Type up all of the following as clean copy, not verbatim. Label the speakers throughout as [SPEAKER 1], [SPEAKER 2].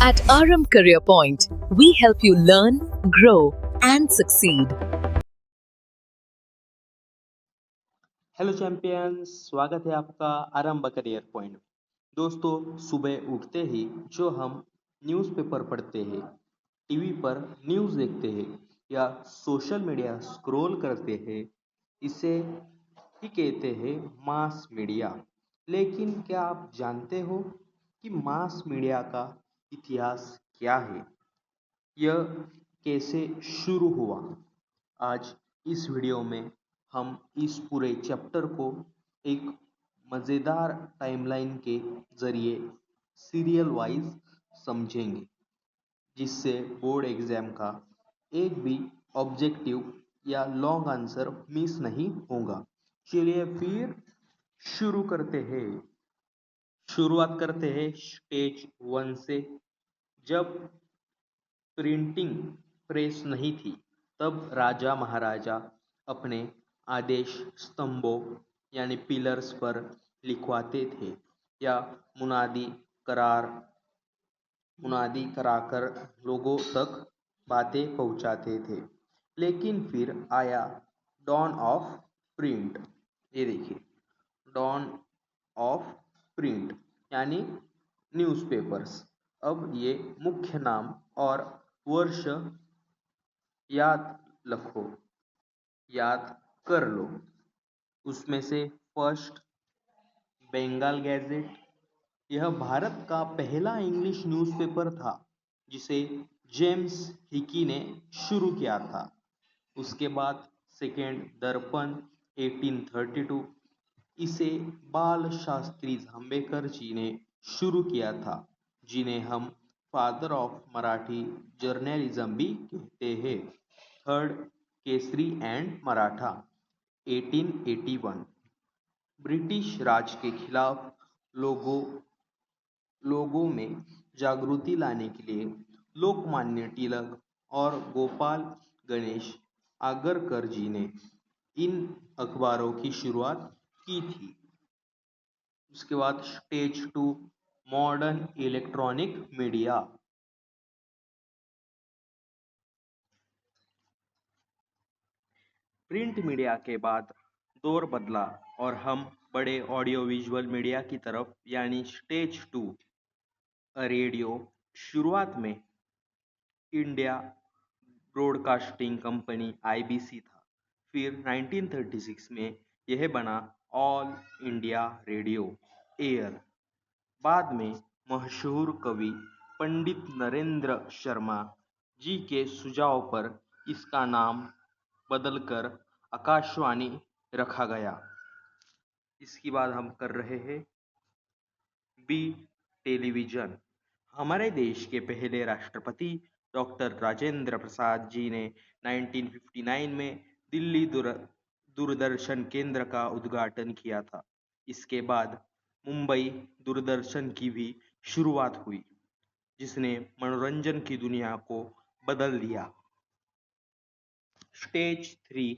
[SPEAKER 1] At RM Career Point, we help you learn, grow, and succeed.
[SPEAKER 2] Hello champions, स्वागत है आपका आरंभ career point. दोस्तों, सुबह उठते ही जो हम न्यूज़पेपर पढ़ते हैं, टीवी पर न्यूज़ देखते हैं या सोशल मीडिया स्क्रॉल करते हैं, इसे ही कहते हैं मास मीडिया। लेकिन क्या आप जानते हो कि मास मीडिया का इतिहास क्या है? यह कैसे शुरू हुआ? आज इस वीडियो में हम इस पूरे चैप्टर को एक मज़ेदार टाइमलाइन के ज़रिए सीरियल वाइज समझेंगे, जिससे बोर्ड एग्ज़ाम का एक भी ऑब्जेक्टिव या लॉन्ग आंसर मिस नहीं होगा। चलिए फिर शुरू करते हैं। शुरुआत करते हैं स्टेज 1 से। जब प्रिंटिंग प्रेस नहीं थी, तब राजा महाराजा अपने आदेश स्तंभों यानी पिलर्स पर लिखवाते थे या मुनादी करार मुनादी कराकर लोगों तक बातें पहुंचाते थे। लेकिन फिर आया डॉन ऑफ प्रिंट। ये देखिए, डॉन ऑफ प्रिंट यानी न्यूज़पेपर्स। अब ये मुख्य नाम और वर्ष याद रखो, याद कर लो। उसमें से फर्स्ट, बंगाल गैजेट। यह भारत का पहला इंग्लिश न्यूज़पेपर था जिसे जेम्स हिकी ने शुरू किया था। उसके बाद सेकेंड, दर्पण 1832। इसे बाल शास्त्री जांभेकर जी ने शुरू किया था, जिन्हें हम फादर ऑफ मराठी जर्नलिज्म भी कहते हैं। Third, Kesari and Maratha 1881। British Raj के खिलाफ लोगों लोगों में जागृति लाने के लिए लोकमान्य तिलक और गोपाल गणेश आगरकर जी ने इन अखबारों की शुरुआत की थी। उसके बाद stage 2, modern electronic media. Print media के बाद दौर बदला और हम बड़े ऑडियो विजुअल मीडिया की तरफ यानी स्टेज 2, रेडियो। शुरुआत में इंडिया ब्रॉडकास्टिंग कंपनी आईबीसी था। फिर 1936 में यह बना ऑल इंडिया रेडियो एयर। बाद में मशहूर कवि पंडित नरेंद्र शर्मा जी के सुझाव पर इसका नाम बदलकर आकाशवाणी रखा गया। इसके बाद हम कर रहे हैं बी, टेलीविज़न। हमारे देश के पहले राष्ट्रपति डॉक्टर राजेंद्र प्रसाद जी ने 1959 में दिल्ली दूरदर्शन केंद्र का उद्घाटन किया था। इसके बाद मुंबई दूरदर्शन की भी शुरुआत हुई, जिसने मनोरंजन की दुनिया को बदल दिया। Stage 3,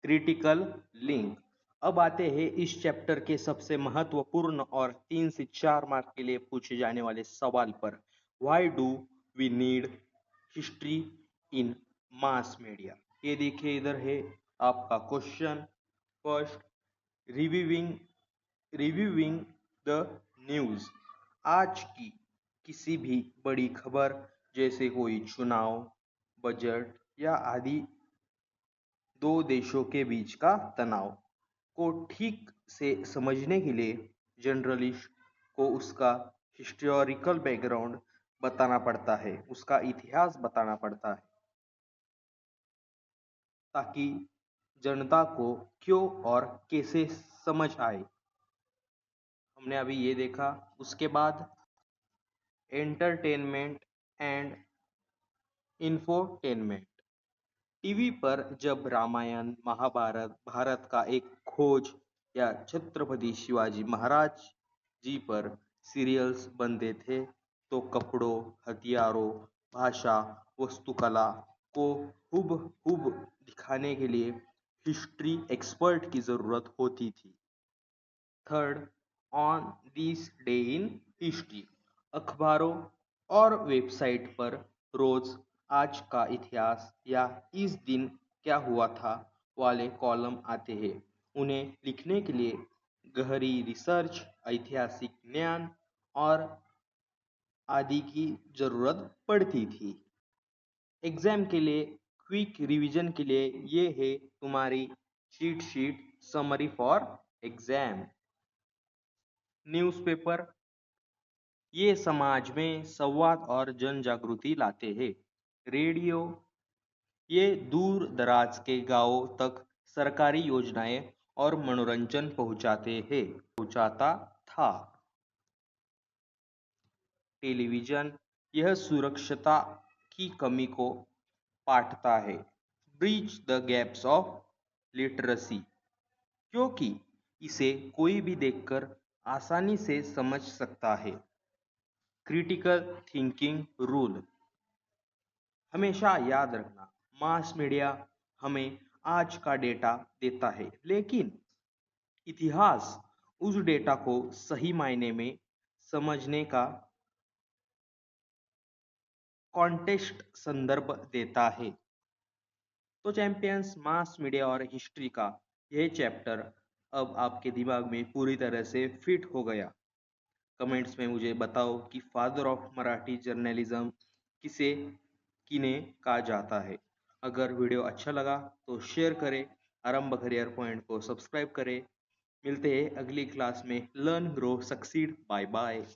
[SPEAKER 2] critical link. अब आते हैं इस चैप्टर के सबसे महत्वपूर्ण और 3 से 4 मार्क के लिए पूछे जाने वाले सवाल पर। Why do we need history in mass media? ये देखिए, इधर है आपका question. First, reviewing reviewing the news. आज की किसी भी बड़ी खबर जैसे कोई चुनाव, बजट या आदि दो देशों के बीच का तनाव को ठीक से समझने के लिए जर्नलिस्ट को उसका हिस्टोरिकल बैकग्राउंड बताना पड़ता है, उसका इतिहास बताना पड़ता है, ताकि जनता को क्यों और कैसे समझ आए। हमने अभी ये देखा। उसके बाद एंटरटेनमेंट एंड इंफोटेनमेंट। टीवी पर जब रामायण, महाभारत, भारत का एक खोज या छत्रपति शिवाजी महाराज जी पर सीरियल्स बनते थे, तो कपड़ों, हथियारों, भाषा, वास्तुकला को हुबहू दिखाने के लिए हिस्ट्री एक्सपर्ट की ज़रूरत होती थी। Third, on this day in history. अखबारों और वेबसाइट पर रोज आज का इतिहास या इस दिन क्या हुआ था वाले कॉलम आते हैं। उन्हें लिखने के लिए गहरी रिसर्च, ऐतिहासिक ज्ञान और आदि की जरूरत पड़ती थी। एग्जाम के लिए, क्विक रिवीजन के लिए ये है तुम्हारी cheat sheet, summary for exam. Newspaper ये समाज में संवाद और जन जागृति लाते हैं। रेडियो ये दूर दराज के गांवों तक सरकारी योजनाएं और मनोरंजन पहुंचाता था। टेलीविजन यह सुरक्षता की कमी को पाटता है, bridge the gaps of literacy, क्योंकि इसे कोई भी देखकर आसानी से समझ सकता है। क्रिटिकल थिंकिंग रूल हमेशा याद रखना, मास मीडिया हमें आज का डेटा देता है, लेकिन इतिहास उस डेटा को सही मायने में समझने का कॉन्टेक्स्ट संदर्भ देता है। तो चैंपियंस, मास मीडिया और हिस्ट्री का यह चैप्टर अब आपके दिमाग में पूरी तरह से फिट हो गया। कमेंट्स में मुझे बताओ कि फादर ऑफ मराठी जर्नलिज्म किसे किन्हें कहा जाता है। अगर वीडियो अच्छा लगा तो शेयर करें, आरंभ करियर पॉइंट को सब्सक्राइब करें। मिलते हैं अगली क्लास में। Learn, grow, succeed. Bye bye.